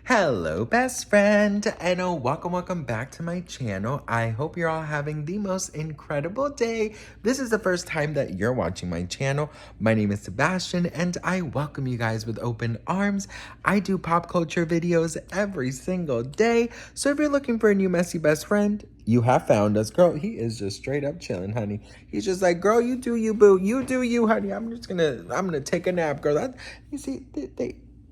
Hello, best friend, and welcome back to my channel. I hope you're all having the most incredible day. This is the first time that you're watching my channel. My name is Sebastian, and I welcome you guys with open arms. I do pop culture videos every single day, so if you're looking for a new messy best friend, you have found us. Girl, he is just straight up chilling, honey. He's just like, girl, you do you, boo. You do you, honey. I'm gonna take a nap, girl. You see,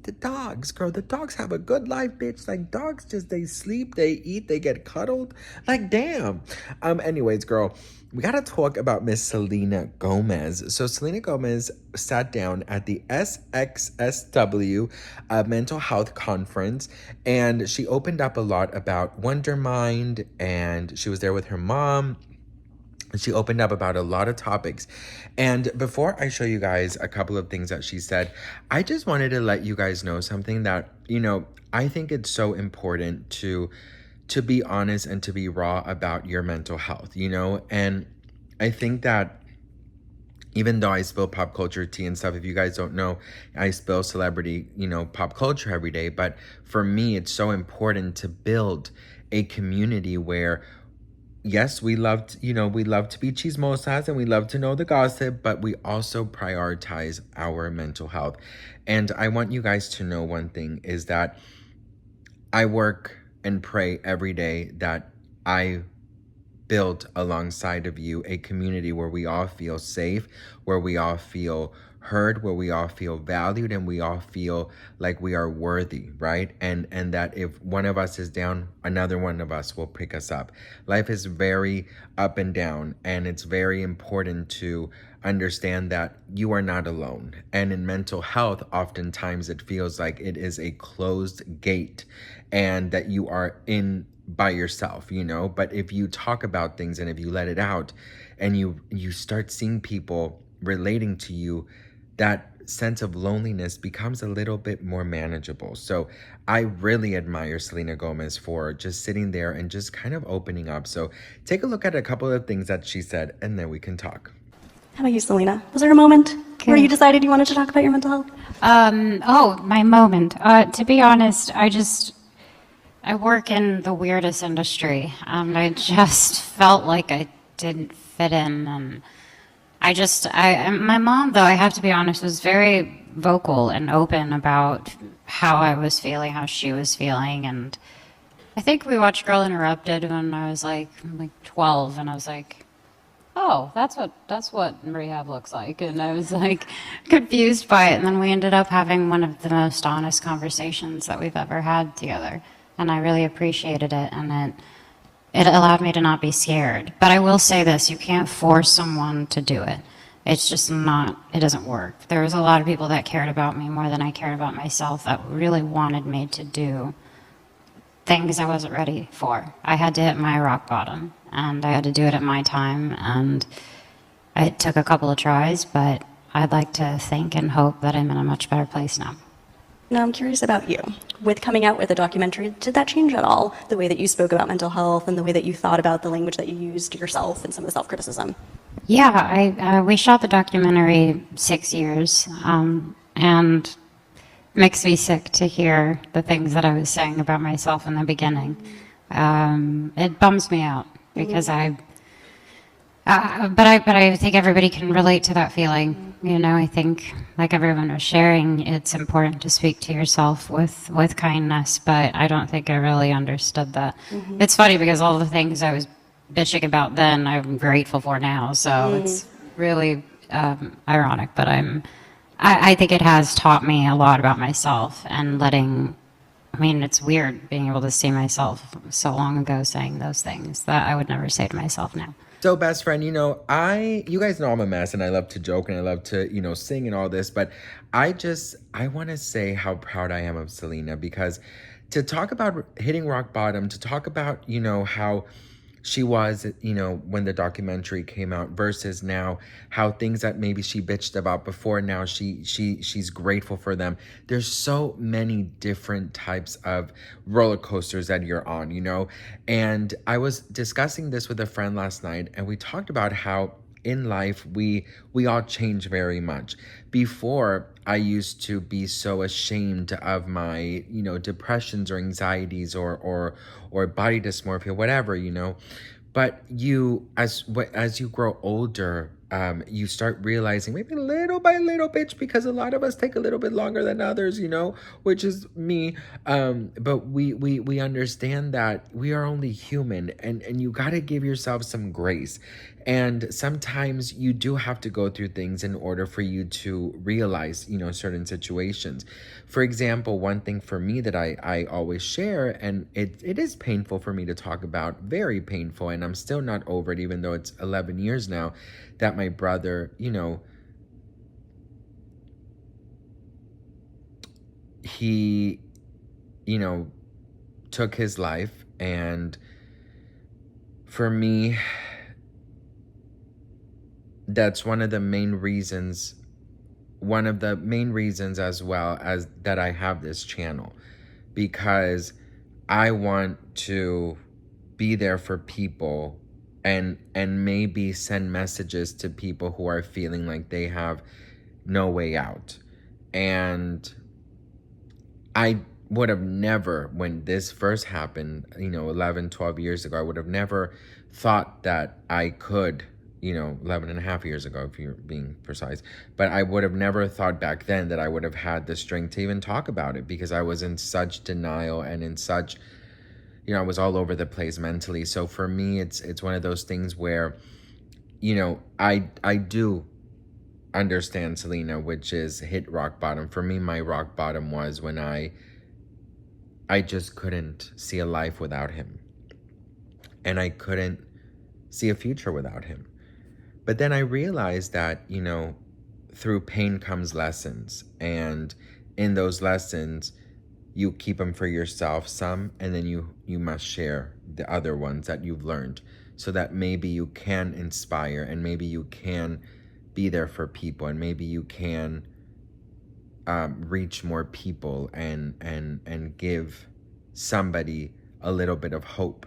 the dogs, girl, the dogs have a good life, bitch. Like, dogs just, they sleep, they eat, they get cuddled. Like, damn. Anyways, girl, we gotta talk about Miss Selena Gomez. So Selena Gomez sat down at the SXSW mental health conference, and she opened up a lot about Wondermind, and she was there with her mom. She opened up about a lot of topics. And before I show you guys a couple of things that she said, I just wanted to let you guys know something that, I think it's so important to be honest and to be raw about your mental health, And I think that even though I spill pop culture tea and stuff, if you guys don't know, I spill celebrity, pop culture every day. But for me, it's so important to build a community where, yes, we love to be chismosas and we love to know the gossip, but we also prioritize our mental health. And I want you guys to know one thing is that I work and pray every day that I build alongside of you a community where we all feel safe, where we all feel heard, where we all feel valued, and we all feel like we are worthy, right? And that if one of us is down, another one of us will pick us up. Life is very up and down, and it's very important to understand that you are not alone. And in mental health, oftentimes it feels like it is a closed gate and that you are in by yourself, but if you talk about things and if you let it out and you start seeing people relating to you, that sense of loneliness becomes a little bit more manageable. So I really admire Selena Gomez for just sitting there and just kind of opening up. So take a look at a couple of things that she said and then we can talk. How about you, Selena? Was there a moment where you decided you wanted to talk about your mental health? My moment. To be honest, I work in the weirdest industry, and I just felt like I didn't fit in. And my mom, though, I have to be honest, was very vocal and open about how I was feeling, how she was feeling. And I think we watched Girl Interrupted when I was like 12, and I was like, oh, that's what rehab looks like. And I was like confused by it. And then we ended up having one of the most honest conversations that we've ever had together. And I really appreciated it, and it allowed me to not be scared. But I will say this, you can't force someone to do it. It's just not, it doesn't work. There was a lot of people that cared about me more than I cared about myself that really wanted me to do things I wasn't ready for. I had to hit my rock bottom, and I had to do it at my time, and it took a couple of tries, but I'd like to think and hope that I'm in a much better place now. Now, I'm curious about you. With coming out with a documentary, did that change at all the way that you spoke about mental health and the way that you thought about the language that you used yourself and some of the self-criticism? Yeah, we shot the documentary 6 years, and it makes me sick to hear the things that I was saying about myself in the beginning. It bums me out because but I think everybody can relate to that feeling. I think, like everyone was sharing, it's important to speak to yourself with kindness, but I don't think I really understood that. It's funny because all the things I was bitching about then, I'm grateful for now. So it's really ironic, but I think it has taught me a lot about myself and it's weird being able to see myself so long ago saying those things that I would never say to myself now. So best friend, you guys know I'm a mess and I love to joke and I love to, sing and all this, but I want to say how proud I am of Selena, because to talk about hitting rock bottom, to talk about, how she was, when the documentary came out versus now, how things that maybe she bitched about before, now she's grateful for them. There's so many different types of roller coasters that you're on, And I was discussing this with a friend last night, and we talked about how in life, we all change very much. Before, I used to be so ashamed of my, depressions or anxieties or body dysmorphia, whatever, but as you grow older, you start realizing, maybe little by little, bitch, because a lot of us take a little bit longer than others, which is me. But we understand that we are only human, and you got to give yourself some grace. And sometimes you do have to go through things in order for you to realize, certain situations. For example, one thing for me that I always share, and it is painful for me to talk about, very painful, and I'm still not over it, even though it's 11 years now, that my brother, he, took his life. And for me, that's one of the main reasons as well as that I have this channel, because I want to be there for people and maybe send messages to people who are feeling like they have no way out. And I would have never, when this first happened, 11, 12 years ago, I would have never thought that I could, 11 and a half years ago, if you're being precise. But I would have never thought back then that I would have had the strength to even talk about it, because I was in such denial and in such, I was all over the place mentally. So for me, it's one of those things where, I do understand Selena, which is hit rock bottom. For me, my rock bottom was when I just couldn't see a life without him. And I couldn't see a future without him. But then I realized that, through pain comes lessons. And in those lessons, you keep them for yourself, some, and then you must share the other ones that you've learned, so that maybe you can inspire, and maybe you can be there for people, and maybe you can reach more people and give somebody a little bit of hope,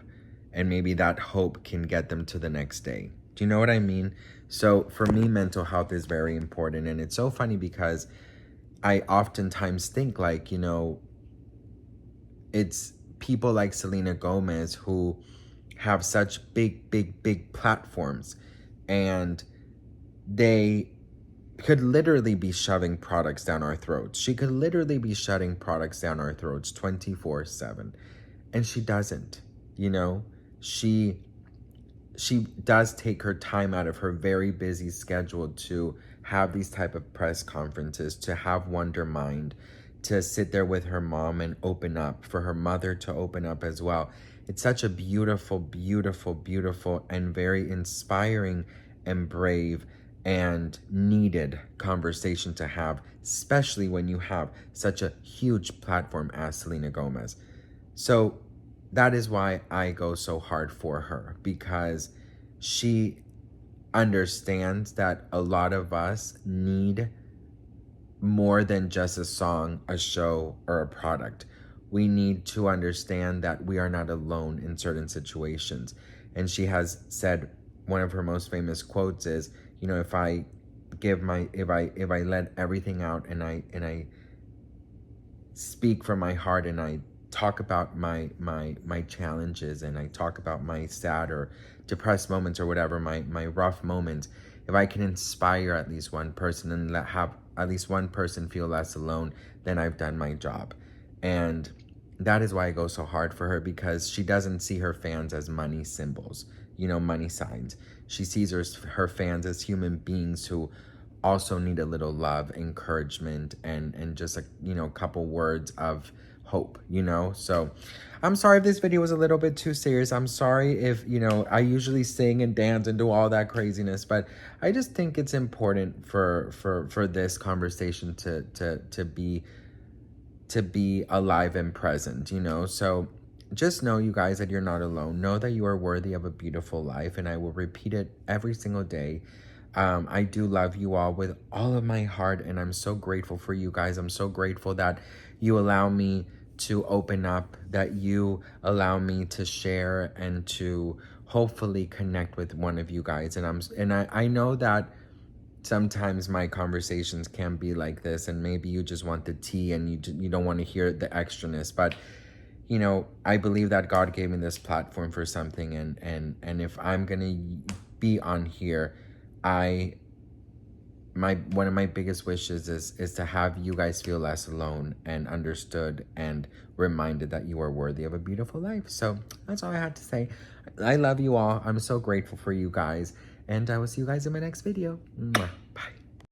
and maybe that hope can get them to the next day. Do you know what I mean? So for me, mental health is very important. And it's so funny because I oftentimes think like, it's people like Selena Gomez who have such big platforms, and they could literally be shoving products down our throats. She could literally be shoving products down our throats 24/7. And she doesn't, She does take her time out of her very busy schedule to have these type of press conferences, to have Wonder Mind, to sit there with her mom and open up, for her mother to open up as well. It's such a beautiful, beautiful, beautiful, and very inspiring and brave and needed conversation to have, especially when you have such a huge platform as Selena Gomez. So that is why I go so hard for her, because she understands that a lot of us need more than just a song, a show, or a product. We need to understand that we are not alone in certain situations. And she has said, one of her most famous quotes is, if I let everything out and I speak from my heart, and I talk about my challenges, and I talk about my sad or depressed moments, or whatever, my rough moments, if I can inspire at least one person and have at least one person feel less alone, then I've done my job. And that is why I go so hard for her, because she doesn't see her fans as money symbols, money signs. She sees her fans as human beings who also need a little love, encouragement, and just a couple words of hope, So I'm sorry if this video was a little bit too serious. I'm sorry if, I usually sing and dance and do all that craziness, but I just think it's important for this conversation to be alive and present, So just know, you guys, that you're not alone. Know that you are worthy of a beautiful life, and I will repeat it every single day. I do love you all with all of my heart, and I'm so grateful for you guys. I'm so grateful that you allow me to open up, that you allow me to share and to hopefully connect with one of you guys. And I know that sometimes my conversations can be like this, and maybe you just want the tea and you don't want to hear the extraness, but you know, I believe that God gave me this platform for something, and if I'm gonna be on here, one of my biggest wishes is to have you guys feel less alone and understood and reminded that you are worthy of a beautiful life. So that's all I had to say. I love you all. I'm so grateful for you guys, and I will see you guys in my next video. Mwah.